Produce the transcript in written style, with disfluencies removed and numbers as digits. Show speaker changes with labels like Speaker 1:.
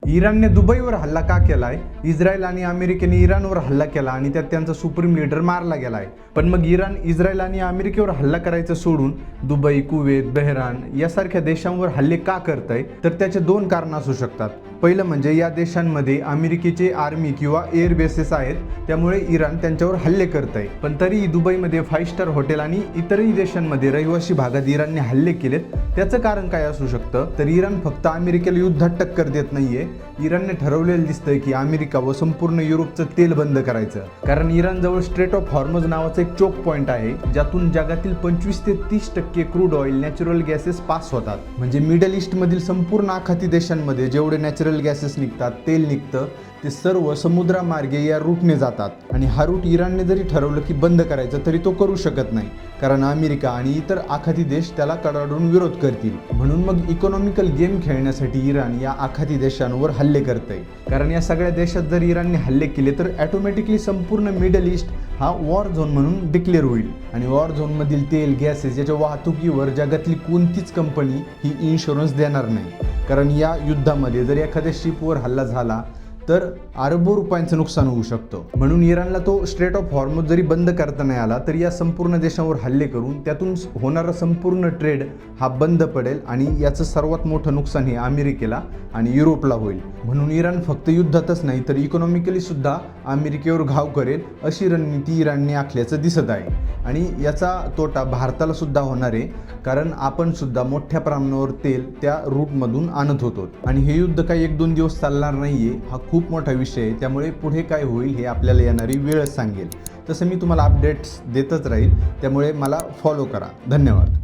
Speaker 1: इराणने दुबईवर हल्ला का केलाय? इस्रायल आणि अमेरिकेने इराणवर हल्ला केला आणि त्यात त्यांचा सुप्रीम लीडर मारला गेलाय. पण मग इराण इस्रायल आणि अमेरिकेवर हल्ला करायचं सोडून दुबई, कुवेत, बेहरान यासारख्या देशांवर हल्ले का करतंय? तर त्याचे दोन कारण असू शकतात. पहिलं म्हणजे या देशांमध्ये अमेरिकेचे आर्मी किंवा एअर बेसेस आहेत, त्यामुळे इराण त्यांच्यावर हल्ले करतंय. पण तरीही दुबईमध्ये 5 स्टार हॉटेल आणि इतरही देशांमध्ये रहिवासी भागात इराणने हल्ले केलेत. त्याचं कारण काय असू शकतं? तर इराण फक्त अमेरिकेला युद्धात टक्कर देत नाहीये. इराणने ठरवलेलं दिसतंय की अमेरिका व संपूर्ण युरोपचं तेल बंद करायचं. कारण इराणजवळ स्ट्रेट ऑफ हॉर्मझ नावाचं एक चोक पॉईंट आहे, ज्यातून जगातील 25 ते 30% crude oil, natural gases pass होतात. म्हणजे मिडल ईस्टमधील संपूर्ण आखाती देशांमध्ये जेवढे नॅचरल गॅसेस निघतात, तेल निघतं, ते सर्व समुद्रामार्गे या रूटने जातात. आणि हा रूट इराणने जरी ठरवलं की बंद करायचं तरी तो करू शकत नाही, कारण अमेरिका आणि इतर आखाती देश त्याला कडाडून विरोध करतील. म्हणून मग इकॉनॉमिकल गेम खेळण्यासाठी इराण या आखाती देशांवर हल्ले करतंय. कारण या सगळ्या देशात जर इराणने हल्ले केले तर ऑटोमॅटिकली संपूर्ण मिडल ईस्ट हा वॉर झोन म्हणून डिक्लेअर होईल. आणि वॉर झोनमधील तेल, गॅसेस याच्या वाहतुकीवर जगातली कोणतीच कंपनी ही इन्शुरन्स देणार नाही. कारण या युद्धामध्ये जर एखाद्या शिपवर हल्ला झाला तर अरबो रुपयांचं नुकसान होऊ शकतं. म्हणून इराणला तो स्ट्रेट ऑफ हॉर्मझ जरी बंद करता नाही आला तरी या संपूर्ण देशांवर हल्ले करून त्यातून होणारा संपूर्ण ट्रेड हा बंद पडेल आणि याचं सर्वात मोठं नुकसान हे अमेरिकेला आणि युरोपला होईल. म्हणून इराण फक्त युद्धातच नाही तर इकॉनॉमिकली सुद्धा अमेरिकेवर घाव करेल अशी रणनीती इराणने आखल्याचं दिसत आहे. आणि याचा तोटा भारताला सुद्धा होणार आहे, कारण आपण सुद्धा मोठ्या प्रमाणावर तेल त्या रूटमधून आणत होतो. आणि हे युद्ध काही 1-2 दिवस चालणार नाहीये, हा खूप मोठा विषय आहे. त्यामुळे पुढे काय होईल हे आपल्याला येणारी वेळच सांगेल. तसं मी तुम्हाला अपडेट्स देतच राहील, त्यामुळे मला फॉलो करा. धन्यवाद.